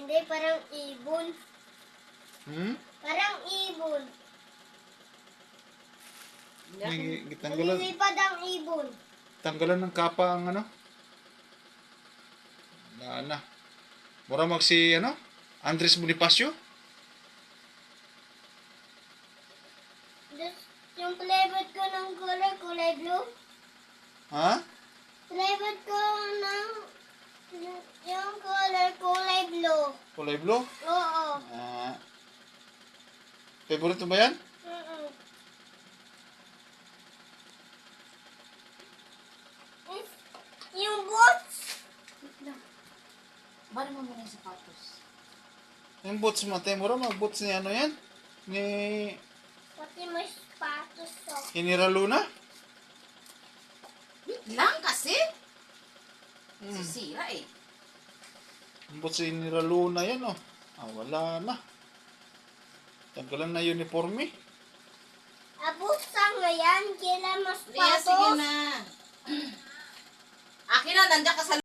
Hindi, parang ibon. Parang ibon. Tanggalan, Lumilipad ang ibon. tanggalan ng kapa ang ano? Na. Mura si ano? Andres Bonifacio? Yung flavor ko ng kulay blue. Ha? Flavor ko ng yung kulay blue. Kulay blue? Oo. Favorite mo ba yan? Mm-mm. Yung boots. Bari mo muna yung sapatos. Yung boots mo, tayo mura mag-boots ni ano yan? Ni Pati may sapatos ko. Inira Luna? Wait lang kasi. Sisira eh. Yung boots ni Inira Luna yan oh. Wala na. Tanggalan na uniforme. Abusa nga yan. Kailan mas Ria, sige patos. na. Akin na, nandiyan ka sa